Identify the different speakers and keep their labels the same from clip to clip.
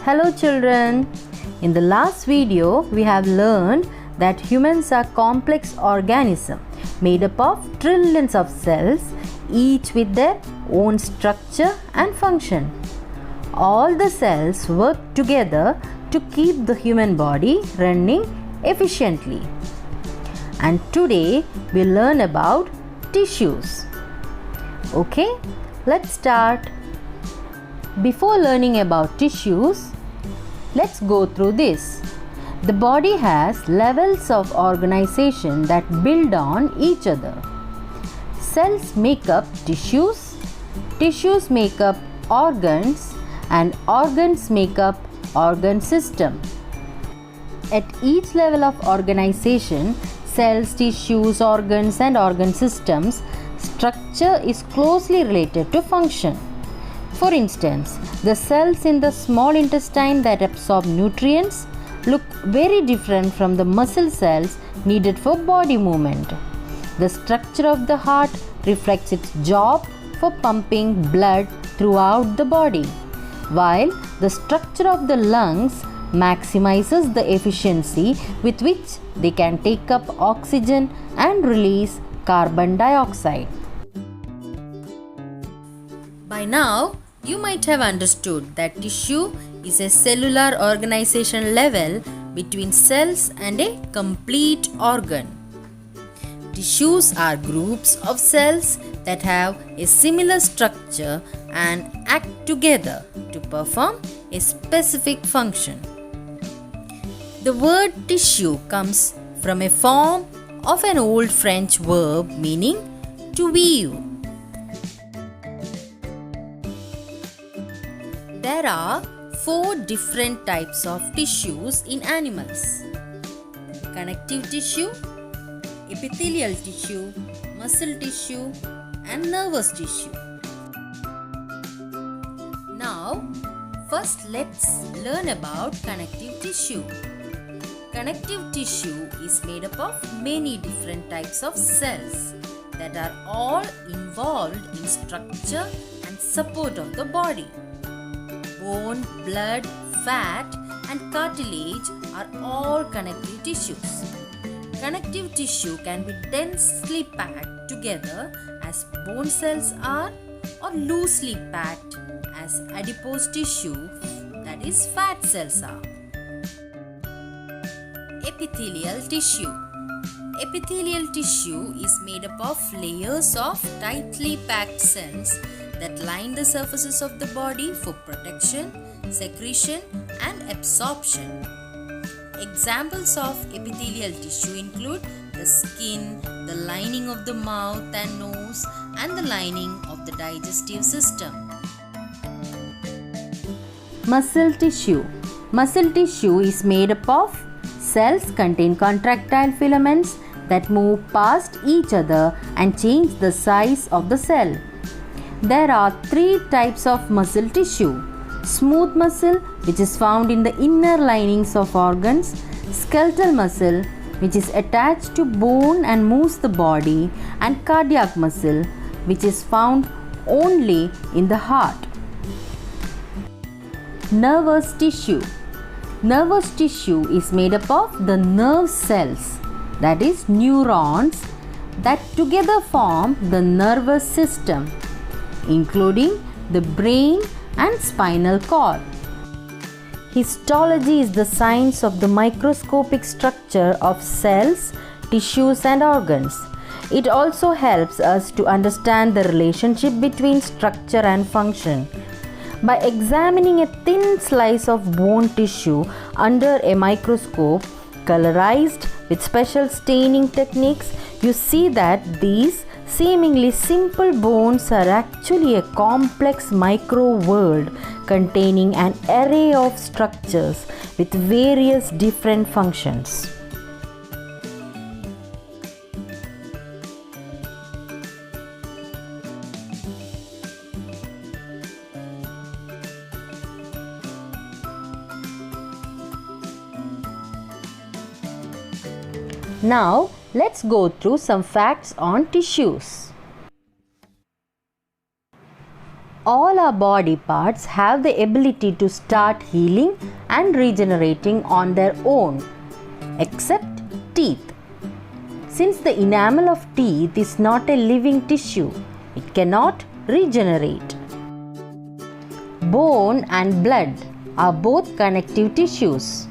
Speaker 1: Hello children. In the last video we have learned that humans are complex organisms made up of trillions of cells, each with their own structure and function. All the cells work together to keep the human body running efficiently. And today we'll learn about tissues. Okay, let's start. Before learning about tissues, let's go through this. The body has levels of organization that build on each other. Cells make up tissues, tissues make up organs, and organs make up organ system. At each level of organization, cells, tissues, organs, and organ systems, structure is closely related to function. For instance, the cells in the small intestine that absorb nutrients look very different from the muscle cells needed for body movement. The structure of the heart reflects its job for pumping blood throughout the body, while the structure of the lungs maximizes the efficiency with which they can take up oxygen and release carbon dioxide. By now, you might have understood that tissue is a cellular organization level between cells and a complete organ. Tissues are groups of cells that have a similar structure and act together to perform a specific function. The word tissue comes from a form of an old French verb meaning to weave. There are 4 different types of tissues in animals: connective tissue, epithelial tissue, muscle tissue, and nervous tissue. Now, first let's learn about connective tissue. Connective tissue is made up of many different types of cells that are all involved in structure and support of the body. Bone, blood, fat, and cartilage are all connective tissues. Connective tissue can be densely packed together as bone cells are, or loosely packed as adipose tissue, that is fat cells are. Epithelial tissue. Epithelial tissue is made up of layers of tightly packed cells that line the surfaces of the body for protection, secretion, and absorption. Examples of epithelial tissue include the skin, the lining of the mouth and nose, and the lining of the digestive system. Muscle tissue. Muscle tissue is made up of cells contain contractile filaments that move past each other and change the size of the cell. There are 3 types of muscle tissue: smooth muscle, which is found in the inner linings of organs; skeletal muscle, which is attached to bone and moves the body; and cardiac muscle, which is found only in the heart. Nervous tissue. Nervous tissue is made up of the nerve cells, that is neurons, that together form the nervous system, including the brain and spinal cord. Histology is the science of the microscopic structure of cells, tissues, and organs. It also helps us to understand the relationship between structure and function. By examining a thin slice of bone tissue under a microscope, colorized with special staining techniques, you see that these seemingly simple bones are actually a complex micro world containing an array of structures with various different functions. Now, let's go through some facts on tissues. all our body parts have the ability to start healing and regenerating on their own, except teeth. Since the enamel of teeth is not a living tissue, it cannot regenerate. Bone and blood are both connective tissues.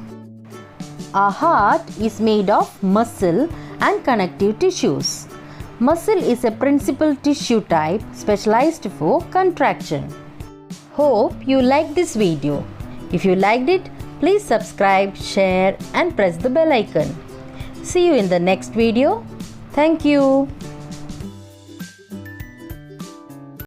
Speaker 1: Our heart is made of muscle and connective tissues. Muscle is a principal tissue type specialized for contraction. Hope you liked this video. If you liked it, please subscribe, share and press the bell icon. See you in the next video. Thank you.